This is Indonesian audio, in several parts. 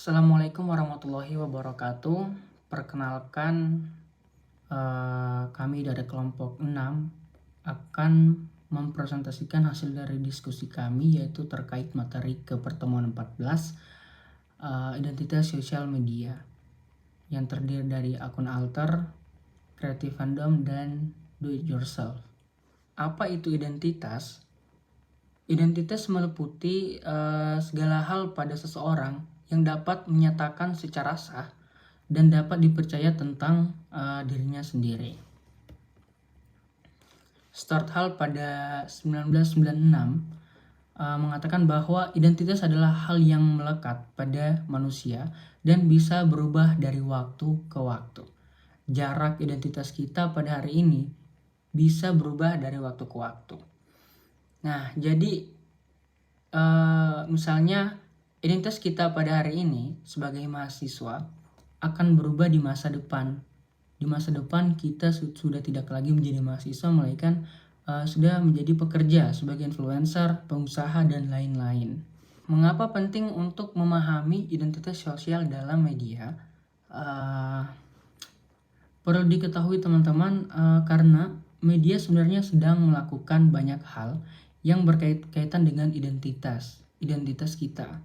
Assalamualaikum warahmatullahi wabarakatuh. Perkenalkan, kami dari kelompok 6 akan mempresentasikan hasil dari diskusi kami, yaitu terkait materi ke pertemuan 14, identitas sosial media, yang terdiri dari akun alter, creative fandom, dan do it yourself. Apa itu identitas? Identitas meliputi segala hal pada seseorang yang dapat menyatakan secara sah dan dapat dipercaya tentang dirinya sendiri. Stuart Hall pada 1996 mengatakan bahwa identitas adalah hal yang melekat pada manusia dan bisa berubah dari waktu ke waktu. Jarak identitas kita pada hari ini bisa berubah dari waktu ke waktu. Nah, jadi misalnya identitas kita pada hari ini sebagai mahasiswa akan berubah di masa depan. Di masa depan kita sudah tidak lagi menjadi mahasiswa, melainkan sudah menjadi pekerja sebagai influencer, pengusaha, dan lain-lain. Mengapa penting untuk memahami identitas sosial dalam media? Perlu diketahui teman-teman, karena media sebenarnya sedang melakukan banyak hal yang berkaitan dengan identitas kita.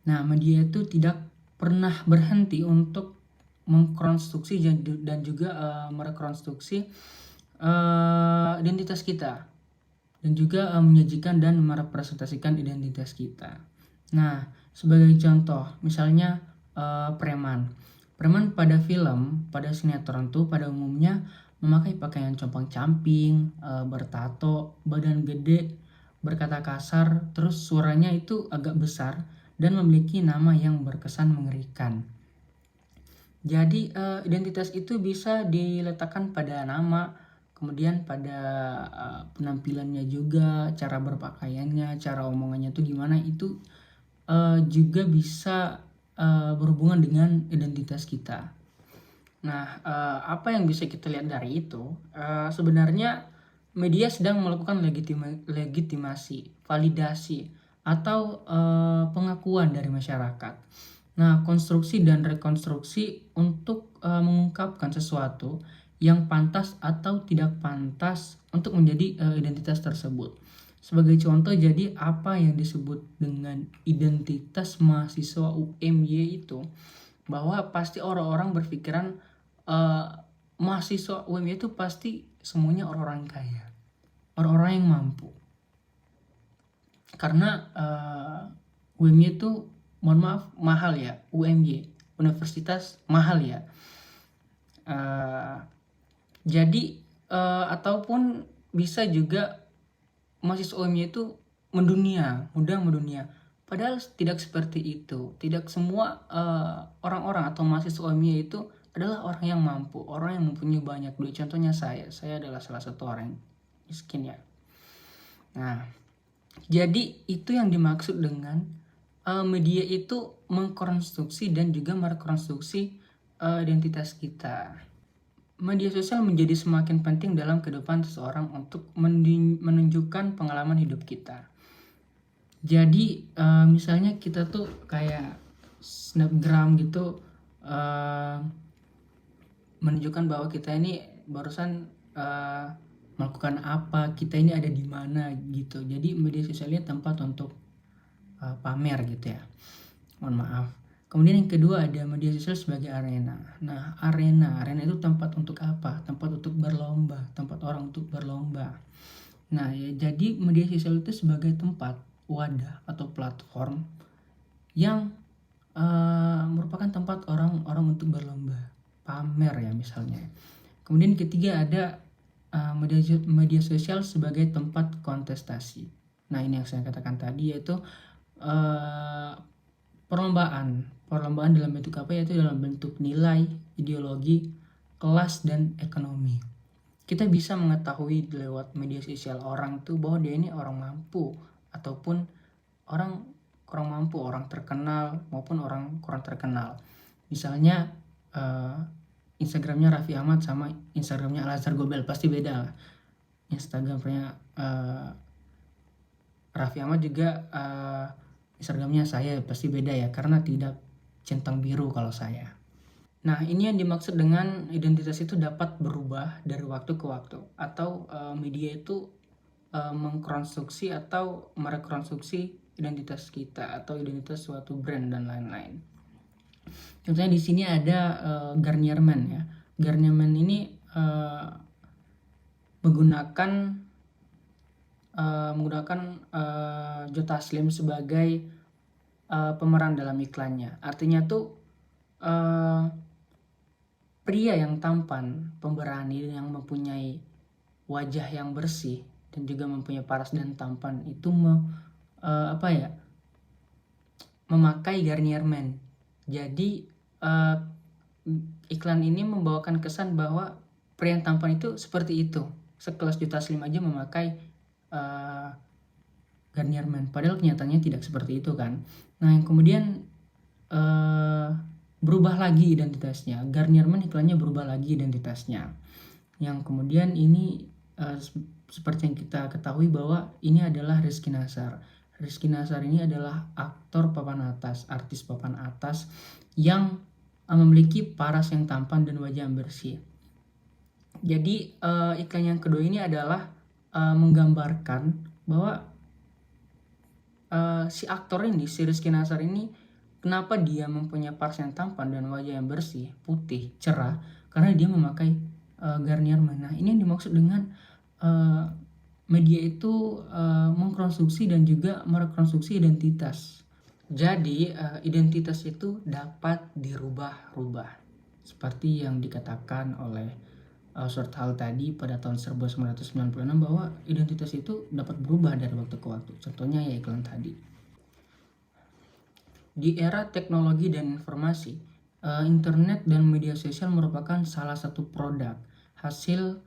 Nah, media itu tidak pernah berhenti untuk mengkonstruksi dan juga merekonstruksi identitas kita, dan juga menyajikan dan merepresentasikan identitas kita. Nah, sebagai contoh, misalnya preman pada film, pada sinetron tuh pada umumnya memakai pakaian compang-camping, bertato, badan gede, berkata kasar, terus suaranya itu agak besar, dan memiliki nama yang berkesan mengerikan. Jadi identitas itu bisa diletakkan pada nama, kemudian pada penampilannya juga, cara berpakaiannya, cara omongannya itu gimana, itu juga bisa berhubungan dengan identitas kita. Nah, apa yang bisa kita lihat dari itu? Sebenarnya media sedang melakukan legitimasi, validasi, atau pengakuan dari masyarakat. Nah, konstruksi dan rekonstruksi untuk mengungkapkan sesuatu yang pantas atau tidak pantas untuk menjadi identitas tersebut. Sebagai contoh, jadi apa yang disebut dengan identitas mahasiswa UMY itu, bahwa pasti orang-orang berpikiran mahasiswa UMY itu pasti semuanya orang-orang kaya, orang-orang yang mampu. Karena UMY itu, mohon maaf, mahal ya. UMY, universitas mahal ya. Jadi ataupun bisa juga mahasiswa UMY itu mudah mendunia. Padahal tidak seperti itu. Tidak semua orang-orang atau mahasiswa UMY itu adalah orang yang mampu, orang yang mempunyai banyak duit. Contohnya saya adalah salah satu orang miskin ya. Nah, jadi itu yang dimaksud dengan media itu mengkonstruksi dan juga merekonstruksi identitas kita. Media sosial menjadi semakin penting dalam kehidupan seseorang untuk menunjukkan pengalaman hidup kita. Jadi misalnya kita tuh kayak snapgram gitu, menunjukkan bahwa kita ini barusan melakukan apa, kita ini ada di mana gitu. Jadi media sosialnya tempat untuk pamer gitu ya. Mohon maaf. Kemudian yang kedua ada media sosial sebagai arena. Nah, arena itu tempat untuk apa? Tempat untuk berlomba, tempat orang untuk berlomba. Nah, ya, jadi media sosial itu sebagai tempat, wadah atau platform yang merupakan tempat orang-orang untuk berlomba, pamer ya misalnya. Kemudian ketiga ada media sosial sebagai tempat kontestasi. Nah, ini yang saya katakan tadi, yaitu perlombaan dalam bentuk apa? Yaitu dalam bentuk nilai, ideologi, kelas, dan ekonomi. Kita bisa mengetahui lewat media sosial orang tuh bahwa dia ini orang mampu ataupun orang kurang mampu, orang terkenal maupun orang kurang terkenal. Misalnya Instagramnya Raffi Ahmad sama Instagramnya Al-Azhar Gobel pasti beda. Instagramnya Raffi Ahmad juga Instagramnya saya pasti beda ya, karena tidak centang biru kalau saya. Nah, ini yang dimaksud dengan identitas itu dapat berubah dari waktu ke waktu, atau media itu mengkonstruksi atau merekonstruksi identitas kita atau identitas suatu brand dan lain-lain. Contohnya di sini ada Garnier Men ya. Garnier Men ini menggunakan Joe Taslim sebagai pemeran dalam iklannya. Artinya tuh pria yang tampan, pemberani, yang mempunyai wajah yang bersih dan juga mempunyai paras dan tampan itu memakai Garnier Men. Jadi iklan ini membawakan kesan bahwa pria yang tampan itu seperti itu. Sekelas Joe Taslim aja memakai Garnier Men, padahal kenyataannya tidak seperti itu kan. Nah, yang kemudian berubah lagi identitasnya. Garnier Men iklannya berubah lagi identitasnya. Yang kemudian ini seperti yang kita ketahui bahwa ini adalah Rizky Nasar. Rizky Nasar ini adalah aktor papan atas, artis papan atas yang memiliki paras yang tampan dan wajah yang bersih. Jadi iklan yang kedua ini adalah menggambarkan bahwa si aktor ini, si Rizky Nasar ini, kenapa dia mempunyai paras yang tampan dan wajah yang bersih, putih, cerah, karena dia memakai Garnier Men. Nah, ini yang dimaksud dengan media itu mengkonstruksi dan juga merekonstruksi identitas. Jadi identitas itu dapat dirubah-rubah, seperti yang dikatakan oleh Stuart Hall tadi pada tahun 1996 bahwa identitas itu dapat berubah dari waktu ke waktu. Contohnya ya iklan tadi. Di era teknologi dan informasi, internet dan media sosial merupakan salah satu produk hasil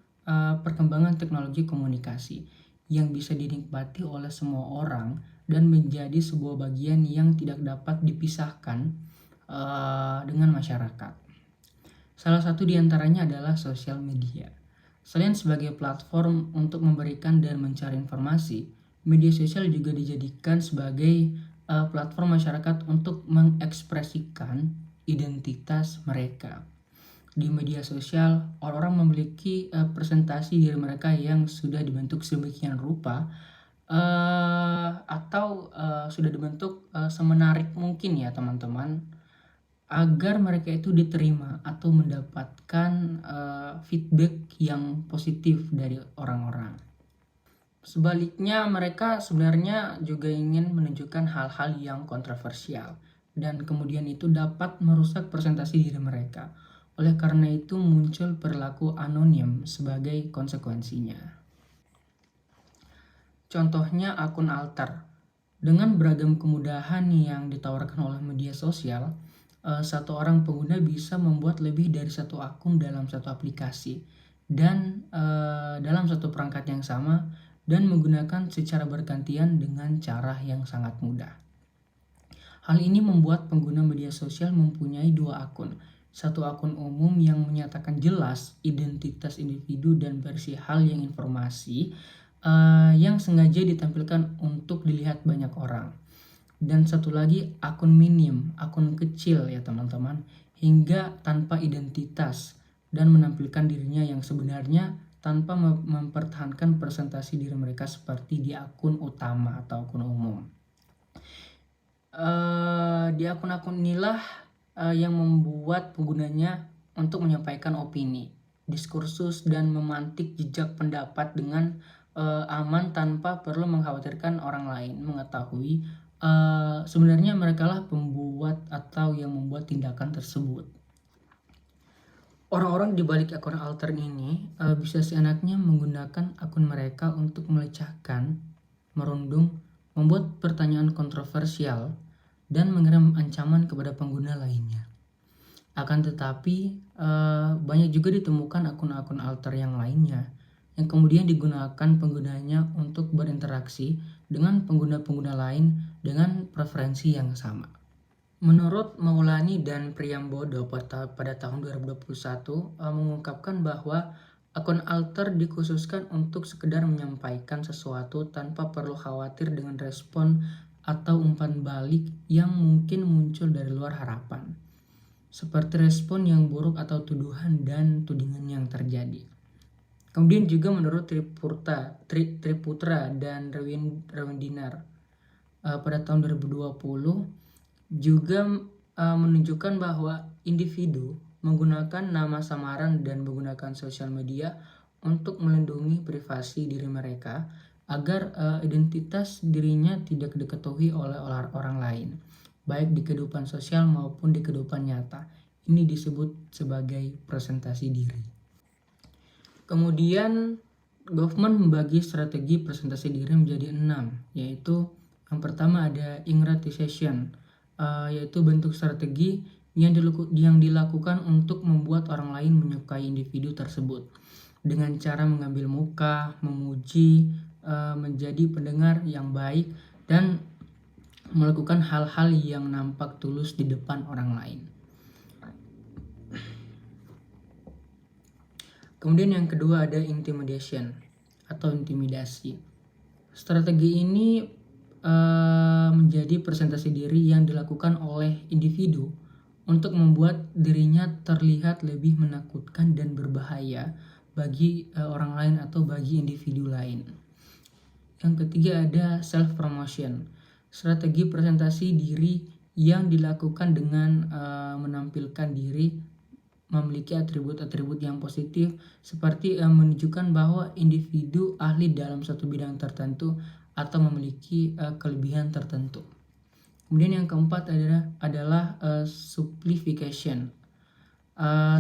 perkembangan teknologi komunikasi yang bisa dinikmati oleh semua orang dan menjadi sebuah bagian yang tidak dapat dipisahkan dengan masyarakat. Salah satu diantaranya adalah sosial media. Selain sebagai platform untuk memberikan dan mencari informasi, media sosial juga dijadikan sebagai platform masyarakat untuk mengekspresikan identitas mereka. Di media sosial, orang-orang memiliki presentasi diri mereka yang sudah dibentuk sedemikian rupa atau sudah dibentuk semenarik mungkin ya teman-teman, agar mereka itu diterima atau mendapatkan feedback yang positif dari orang-orang. Sebaliknya, mereka sebenarnya juga ingin menunjukkan hal-hal yang kontroversial dan kemudian itu dapat merusak presentasi diri mereka. Oleh karena itu muncul perilaku anonim sebagai konsekuensinya. Contohnya akun alter. Dengan beragam kemudahan yang ditawarkan oleh media sosial, satu orang pengguna bisa membuat lebih dari satu akun dalam satu aplikasi dan dalam satu perangkat yang sama dan menggunakan secara bergantian dengan cara yang sangat mudah. Hal ini membuat pengguna media sosial mempunyai dua akun. Satu akun umum yang menyatakan jelas identitas individu dan versi hal yang informasi yang sengaja ditampilkan untuk dilihat banyak orang. Dan satu lagi akun minim, akun kecil ya teman-teman, hingga tanpa identitas dan menampilkan dirinya yang sebenarnya tanpa mempertahankan presentasi diri mereka seperti di akun utama atau akun umum. Di akun-akun inilah yang membuat penggunanya untuk menyampaikan opini, diskursus, dan memantik jejak pendapat dengan aman tanpa perlu mengkhawatirkan orang lain mengetahui sebenarnya mereka lah pembuat atau yang membuat tindakan tersebut. Orang-orang di balik akun alter ini bisa seenaknya menggunakan akun mereka untuk melecahkan, merundung, membuat pertanyaan kontroversial, dan mengirim ancaman kepada pengguna lainnya. Akan tetapi, banyak juga ditemukan akun-akun alter yang lainnya yang kemudian digunakan penggunanya untuk berinteraksi dengan pengguna-pengguna lain dengan preferensi yang sama. Menurut Maulani dan Priyambodo pada tahun 2021 mengungkapkan bahwa akun alter dikhususkan untuk sekedar menyampaikan sesuatu tanpa perlu khawatir dengan respon atau umpan balik yang mungkin muncul dari luar harapan, seperti respon yang buruk atau tuduhan dan tudingan yang terjadi. Kemudian juga menurut Triputra dan Rewendinar pada tahun 2020 juga menunjukkan bahwa individu menggunakan nama samaran dan menggunakan sosial media untuk melindungi privasi diri mereka agar identitas dirinya tidak diketahui oleh orang lain, baik di kehidupan sosial maupun di kehidupan nyata. Ini disebut sebagai presentasi diri. Kemudian government membagi strategi presentasi diri menjadi 6, yaitu yang pertama ada ingratization, yaitu bentuk strategi yang dilakukan untuk membuat orang lain menyukai individu tersebut dengan cara mengambil muka, memuji, menjadi pendengar yang baik, dan melakukan hal-hal yang nampak tulus di depan orang lain. Kemudian yang kedua ada intimidation atau intimidasi. Strategi ini menjadi presentasi diri yang dilakukan oleh individu untuk membuat dirinya terlihat lebih menakutkan dan berbahaya bagi orang lain atau bagi individu lain. Yang ketiga ada self promotion. Strategi presentasi diri yang dilakukan dengan menampilkan diri memiliki atribut-atribut yang positif, seperti menunjukkan bahwa individu ahli dalam satu bidang tertentu atau memiliki kelebihan tertentu. Kemudian yang keempat adalah simplification.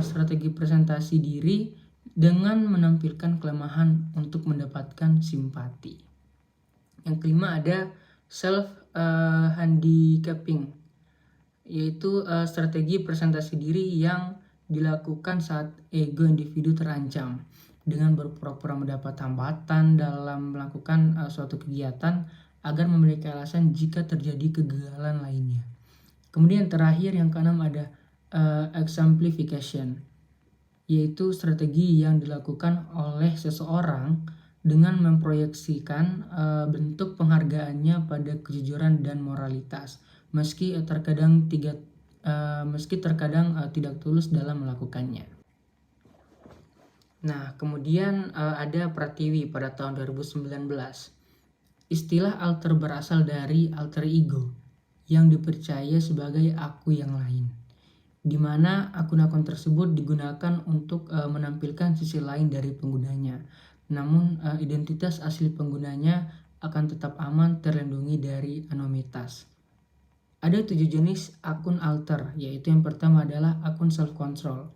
Strategi presentasi diri dengan menampilkan kelemahan untuk mendapatkan simpati. Yang kelima ada self handicapping, yaitu strategi presentasi diri yang dilakukan saat ego individu terancam dengan berpura-pura mendapat hambatan dalam melakukan suatu kegiatan agar memiliki alasan jika terjadi kegagalan lainnya. Kemudian terakhir yang keenam ada exemplification, yaitu strategi yang dilakukan oleh seseorang dengan memproyeksikan bentuk penghargaannya pada kejujuran dan moralitas, meski terkadang tidak tulus dalam melakukannya. Nah, kemudian ada Pratiwi pada tahun 2019. Istilah alter berasal dari alter ego yang dipercaya sebagai aku yang lain, di mana akun-akun tersebut digunakan untuk menampilkan sisi lain dari penggunanya. Namun identitas asli penggunanya akan tetap aman terlindungi dari anonimitas. Ada 7 jenis akun alter, yaitu yang pertama adalah akun self-control,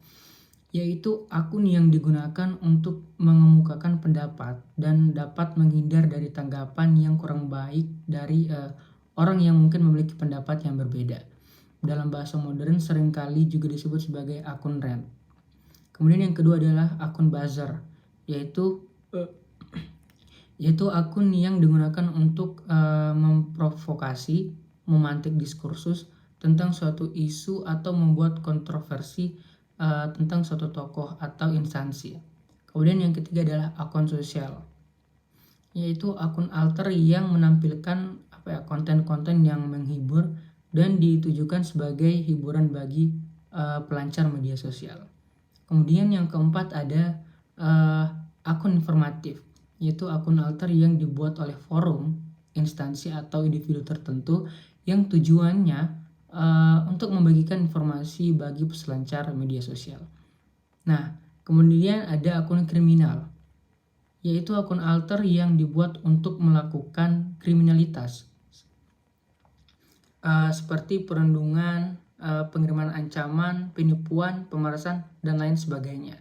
yaitu akun yang digunakan untuk mengemukakan pendapat dan dapat menghindar dari tanggapan yang kurang baik dari orang yang mungkin memiliki pendapat yang berbeda. Dalam bahasa modern seringkali juga disebut sebagai akun rant. Kemudian yang kedua adalah akun buzzer, yaitu akun yang digunakan untuk memprovokasi, memantik diskursus tentang suatu isu atau membuat kontroversi tentang suatu tokoh atau instansi. Kemudian yang ketiga adalah akun sosial, yaitu akun alter yang menampilkan konten-konten yang menghibur dan ditujukan sebagai hiburan bagi pelancar media sosial. Kemudian yang keempat ada akun informatif, yaitu akun alter yang dibuat oleh forum, instansi atau individu tertentu yang tujuannya untuk membagikan informasi bagi peselancar media sosial. Nah, kemudian ada akun kriminal, yaitu akun alter yang dibuat untuk melakukan kriminalitas, seperti perundungan, pengiriman ancaman, penipuan, pemerasan, dan lain sebagainya.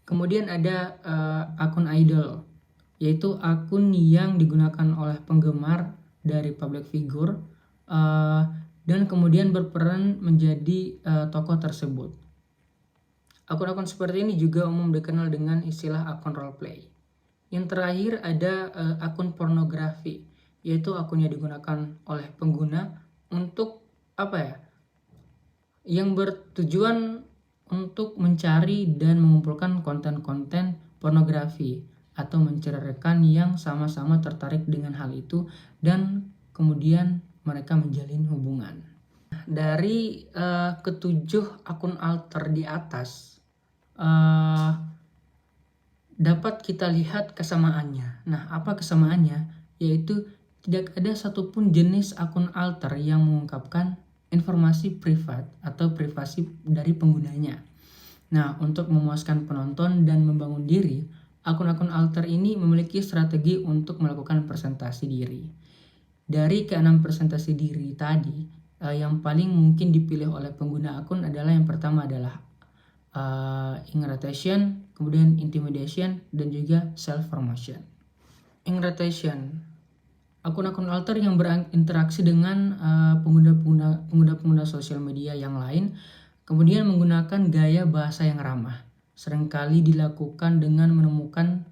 Kemudian ada akun idol, yaitu akun yang digunakan oleh penggemar dari public figure dan kemudian berperan menjadi tokoh tersebut. Akun-akun seperti ini juga umum dikenal dengan istilah akun roleplay. Yang terakhir ada akun pornografi, yaitu akun yang digunakan oleh pengguna untuk yang bertujuan untuk mencari dan mengumpulkan konten-konten pornografi atau mencari rekan yang sama-sama tertarik dengan hal itu dan kemudian mereka menjalin hubungan. Dari ketujuh akun alter di atas dapat kita lihat kesamaannya. Nah, apa kesamaannya? Yaitu tidak ada satupun jenis akun alter yang mengungkapkan informasi privat atau privasi dari penggunanya. Nah, untuk memuaskan penonton dan membangun diri, akun-akun alter ini memiliki strategi untuk melakukan presentasi diri. Dari keenam presentasi diri tadi, yang paling mungkin dipilih oleh pengguna akun adalah yang pertama adalah irritation, kemudian intimidation, dan juga self-promotion. Irritation, akun-akun alter yang berinteraksi dengan pengguna sosial media yang lain, kemudian menggunakan gaya bahasa yang ramah. Seringkali dilakukan dengan menemukan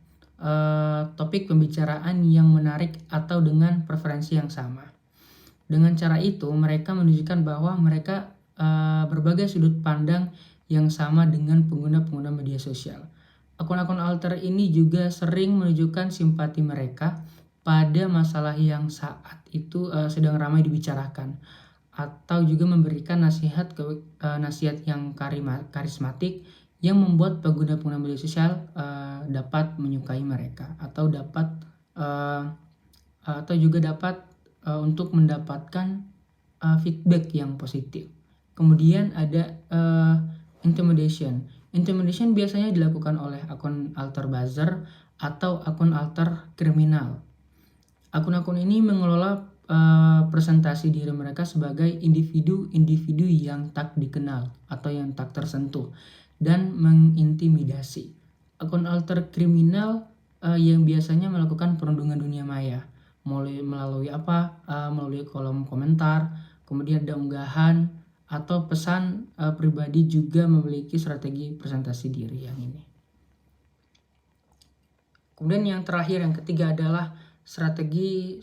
topik pembicaraan yang menarik atau dengan preferensi yang sama. Dengan cara itu, mereka menunjukkan bahwa mereka berbagai sudut pandang yang sama dengan pengguna-pengguna media sosial. Akun-akun alter ini juga sering menunjukkan simpati mereka pada masalah yang saat itu sedang ramai dibicarakan, atau juga memberikan nasihat yang karismatik yang membuat pengguna-pengguna media sosial dapat menyukai mereka atau juga dapat untuk mendapatkan feedback yang positif. Kemudian ada intimidation. Intimidation biasanya dilakukan oleh akun alter buzzer atau akun alter kriminal. Akun-akun ini mengelola presentasi diri mereka sebagai individu yang tak dikenal atau yang tak tersentuh dan mengintimidasi. Akun alter kriminal yang biasanya melakukan perundungan dunia maya melalui kolom komentar, kemudian ada unggahan atau pesan pribadi, juga memiliki strategi presentasi diri yang ini. Kemudian yang terakhir, yang ketiga adalah strategi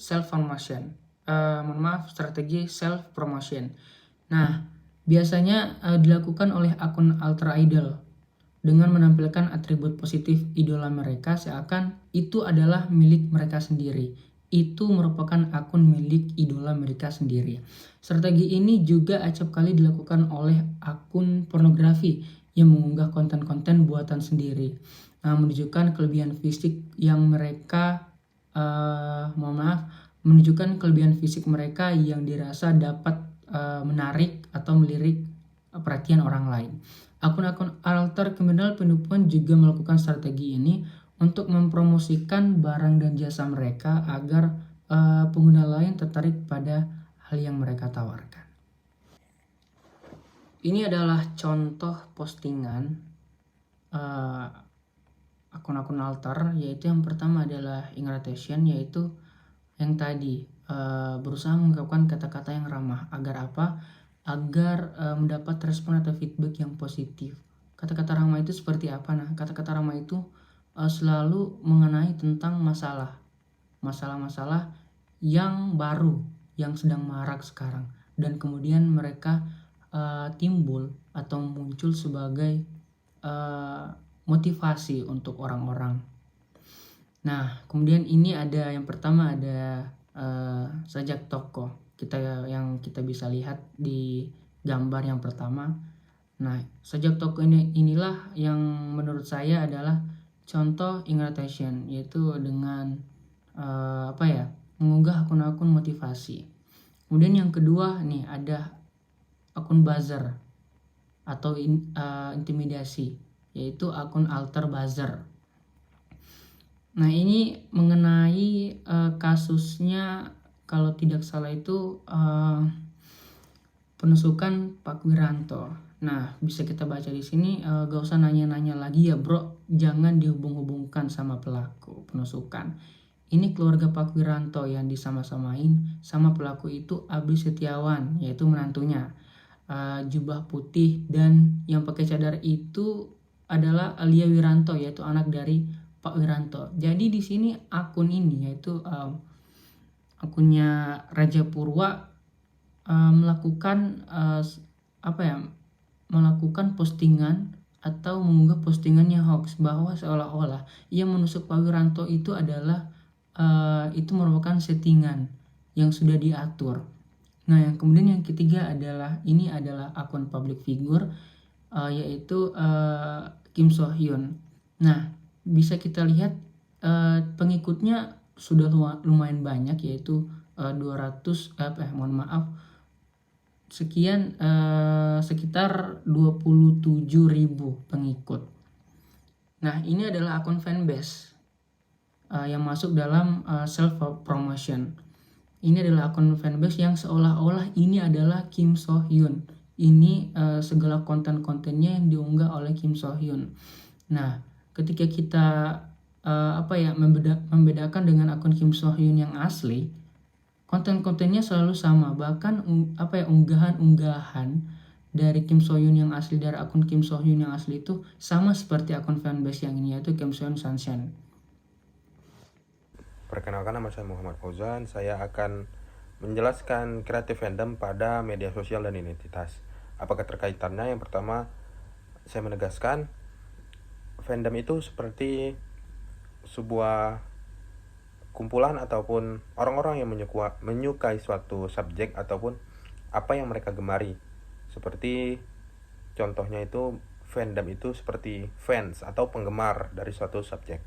strategi self promotion. Nah, biasanya dilakukan oleh akun alter idol dengan menampilkan atribut positif idola mereka seakan itu adalah milik mereka sendiri. Itu merupakan akun milik idola mereka sendiri. Strategi ini juga acap kali dilakukan oleh akun pornografi yang mengunggah konten-konten buatan sendiri. Menunjukkan kelebihan fisik yang mereka menunjukkan kelebihan fisik mereka yang dirasa dapat menarik atau melirik perhatian orang lain. Akun-akun alter kriminal penipuan juga melakukan strategi ini untuk mempromosikan barang dan jasa mereka agar pengguna lain tertarik pada hal yang mereka tawarkan. Ini adalah contoh postingan akun-akun alter, yaitu yang pertama adalah irritation, yaitu yang tadi berusaha mengungkapkan kata-kata yang ramah agar apa? Agar mendapat respon atau feedback yang positif. Kata-kata ramah itu seperti apa? Nah, kata-kata ramah itu selalu mengenai tentang masalah-masalah yang baru yang sedang marak sekarang, dan kemudian mereka timbul atau muncul sebagai motivasi untuk orang-orang. Nah, kemudian ini ada yang pertama, ada sajak tokoh yang kita bisa lihat di gambar yang pertama. Nah, sajak tokoh inilah yang menurut saya adalah contoh irritation, yaitu dengan mengunggah akun-akun motivasi. Kemudian yang kedua nih ada akun buzzer atau intimidasi, yaitu akun alter buzzer. Nah, ini mengenai kasusnya, kalau tidak salah itu penusukan Pak Wiranto. Nah, bisa kita baca di sini, gak usah nanya-nanya lagi ya bro, jangan dihubung-hubungkan sama pelaku penusukan. Ini keluarga Pak Wiranto yang disama-samain sama pelaku itu Abi Setiawan, yaitu menantunya. Jubah putih dan yang pakai cadar itu adalah Alia Wiranto, yaitu anak dari Pak Wiranto. Jadi di sini akun ini, yaitu akunnya Raja Purwa, melakukan postingan atau mengunggah postingannya hoax, bahwa seolah-olah ia menusuk Pak Wiranto itu adalah itu merupakan settingan yang sudah diatur. Nah, yang kemudian yang ketiga adalah akun public figure, yaitu Kim So Hyun. Nah, bisa kita lihat pengikutnya sudah lumayan banyak, yaitu 200 sekitar 27.000 pengikut. Nah, ini adalah akun fanbase yang masuk dalam self promotion. Ini adalah akun fanbase yang seolah-olah ini adalah Kim So Hyun. Ini segala konten-kontennya yang diunggah oleh Kim So Hyun. Nah, ketika kita membedakan dengan akun Kim So Hyun yang asli, konten-kontennya selalu sama. Bahkan unggahan-unggahan dari Kim So Hyun yang asli, dari akun Kim So Hyun yang asli itu sama seperti akun fanbase yang ini, yaitu Kim So Hyun Sunshine. Perkenalkan, nama saya Muhammad Fauzan. Saya akan menjelaskan kreatif fandom pada media sosial dan identitas. Apa keterkaitannya? Yang pertama, saya menegaskan fandom itu seperti sebuah kumpulan ataupun orang-orang yang menyukai suatu subjek ataupun apa yang mereka gemari. Seperti contohnya itu, fandom itu seperti fans atau penggemar dari suatu subjek.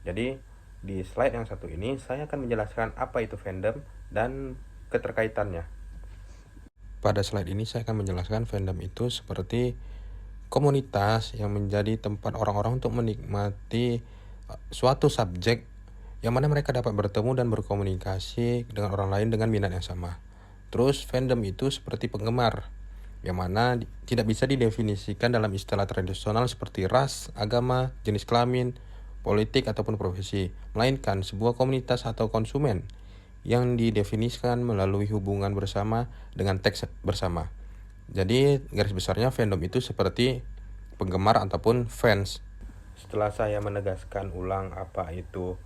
Jadi di slide yang satu ini saya akan menjelaskan apa itu fandom dan keterkaitannya. Pada slide ini saya akan menjelaskan fandom itu seperti komunitas yang menjadi tempat orang-orang untuk menikmati suatu subjek yang mana mereka dapat bertemu dan berkomunikasi dengan orang lain dengan minat yang sama. Terus fandom itu seperti penggemar, yang mana tidak bisa didefinisikan dalam istilah tradisional seperti ras, agama, jenis kelamin, politik, ataupun profesi, melainkan sebuah komunitas atau konsumen yang didefinisikan melalui hubungan bersama dengan teks bersama. Jadi garis besarnya fandom itu seperti penggemar ataupun fans. Setelah saya menegaskan ulang apa itu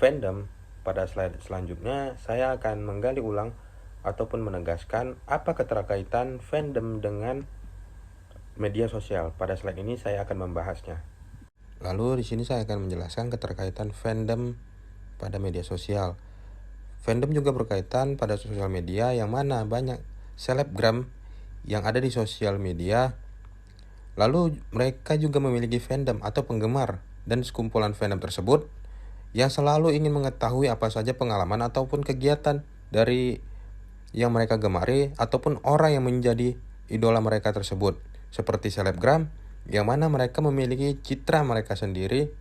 fandom, pada slide selanjutnya saya akan menggali ulang ataupun menegaskan apa keterkaitan fandom dengan media sosial. Pada slide ini saya akan membahasnya. Lalu di sini saya akan menjelaskan keterkaitan fandom pada media sosial. Fandom juga berkaitan pada sosial media, yang mana banyak selebgram yang ada di sosial media. Lalu mereka juga memiliki fandom atau penggemar, dan sekumpulan fandom tersebut yang selalu ingin mengetahui apa saja pengalaman ataupun kegiatan dari yang mereka gemari ataupun orang yang menjadi idola mereka tersebut. Seperti selebgram, yang mana mereka memiliki citra mereka sendiri,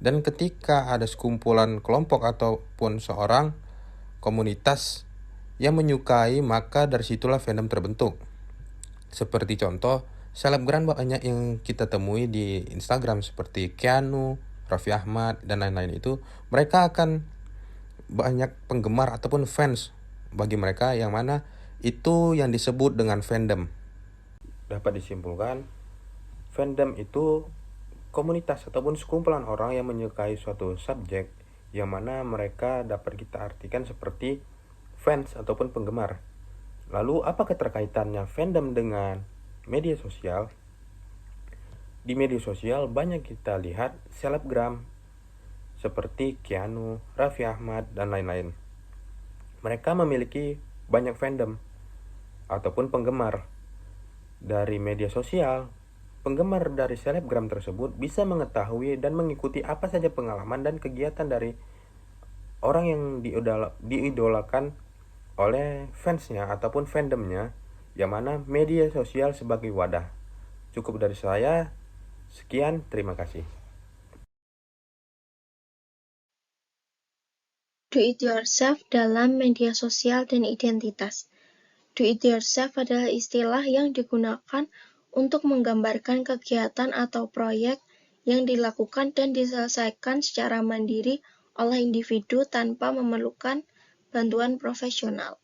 dan ketika ada sekumpulan kelompok ataupun seorang komunitas yang menyukai, maka dari situlah fandom terbentuk. Seperti contoh, selebgram banyak yang kita temui di Instagram seperti Keanu, Raffi Ahmad, dan lain-lain itu. Mereka akan banyak penggemar ataupun fans bagi mereka, yang mana itu yang disebut dengan fandom. Dapat disimpulkan, fandom itu komunitas ataupun sekumpulan orang yang menyukai suatu subjek, yang mana mereka dapat kita artikan seperti fans ataupun penggemar. Lalu apa keterkaitannya fandom dengan media sosial? Di media sosial banyak kita lihat selebgram seperti Keanu, Raffi Ahmad, dan lain-lain. Mereka memiliki banyak fandom ataupun penggemar. Dari media sosial, penggemar dari selebgram tersebut bisa mengetahui dan mengikuti apa saja pengalaman dan kegiatan dari orang yang diidolakan oleh fansnya ataupun fandomnya, yang mana media sosial sebagai wadah. Cukup dari saya, sekian, terima kasih. Do it yourself dalam media sosial dan identitas. Do it yourself adalah istilah yang digunakan untuk menggambarkan kegiatan atau proyek yang dilakukan dan diselesaikan secara mandiri oleh individu tanpa memerlukan bantuan profesional.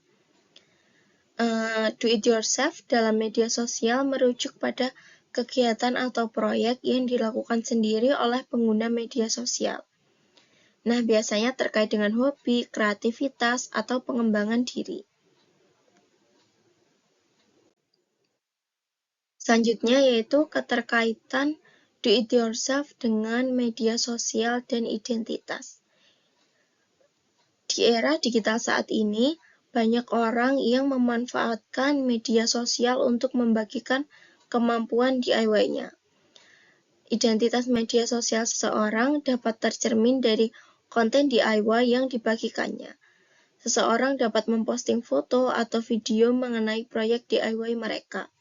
Do it yourself dalam media sosial merujuk pada kegiatan atau proyek yang dilakukan sendiri oleh pengguna media sosial. Nah, biasanya terkait dengan hobi, kreativitas, atau pengembangan diri. Selanjutnya yaitu keterkaitan do it yourself dengan media sosial dan identitas. Di era digital saat ini, banyak orang yang memanfaatkan media sosial untuk membagikan kemampuan DIY-nya. Identitas media sosial seseorang dapat tercermin dari konten DIY yang dibagikannya. Seseorang dapat memposting foto atau video mengenai proyek DIY mereka,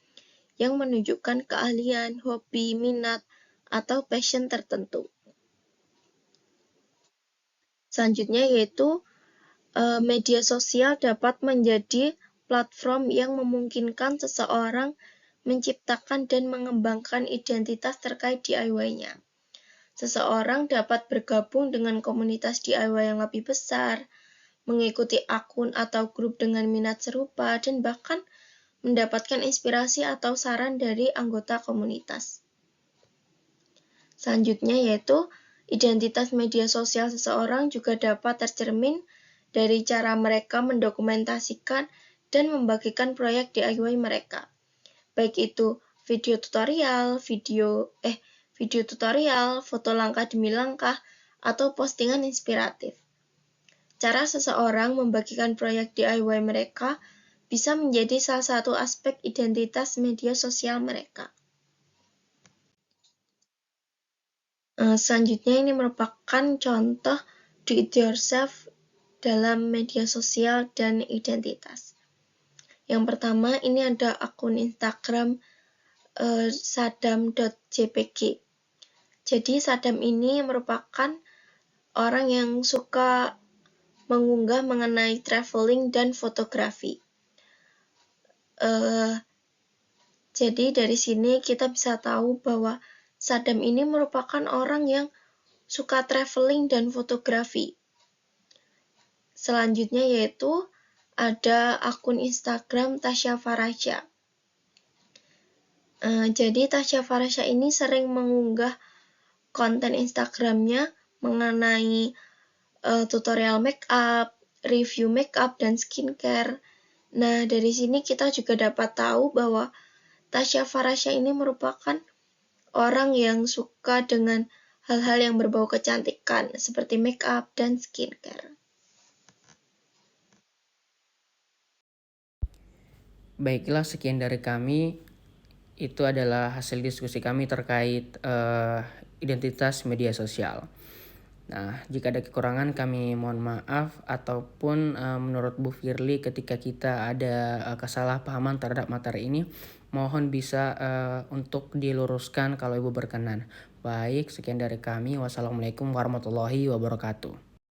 yang menunjukkan keahlian, hobi, minat, atau passion tertentu. Selanjutnya yaitu media sosial dapat menjadi platform yang memungkinkan seseorang menciptakan dan mengembangkan identitas terkait DIY-nya. Seseorang dapat bergabung dengan komunitas DIY yang lebih besar, mengikuti akun atau grup dengan minat serupa, dan bahkan mendapatkan inspirasi atau saran dari anggota komunitas. Selanjutnya yaitu identitas media sosial seseorang juga dapat tercermin dari cara mereka mendokumentasikan dan membagikan proyek DIY mereka. Baik itu video tutorial, foto langkah demi langkah, atau postingan inspiratif. Cara seseorang membagikan proyek DIY mereka bisa menjadi salah satu aspek identitas media sosial mereka. Selanjutnya ini merupakan contoh do-it-yourself dalam media sosial dan identitas. Yang pertama, ini ada akun Instagram sadam.jpg. Jadi Sadam ini merupakan orang yang suka mengunggah mengenai traveling dan fotografi. Jadi dari sini kita bisa tahu bahwa Sadam ini merupakan orang yang suka traveling dan fotografi. Selanjutnya yaitu ada akun Instagram Tasya Farasya. Jadi Tasya Farasya ini sering mengunggah konten Instagramnya mengenai tutorial makeup, review makeup, dan skincare. Nah, dari sini kita juga dapat tahu bahwa Tasya Farasya ini merupakan orang yang suka dengan hal-hal yang berbau kecantikan seperti makeup dan skincare. Baiklah, sekian dari kami. Itu adalah hasil diskusi kami terkait identitas media sosial. Nah, jika ada kekurangan kami mohon maaf, ataupun menurut Bu Firly ketika kita ada kesalahpahaman terhadap materi ini, mohon bisa untuk diluruskan kalau Ibu berkenan. Baik, sekian dari kami. Wassalamualaikum warahmatullahi wabarakatuh.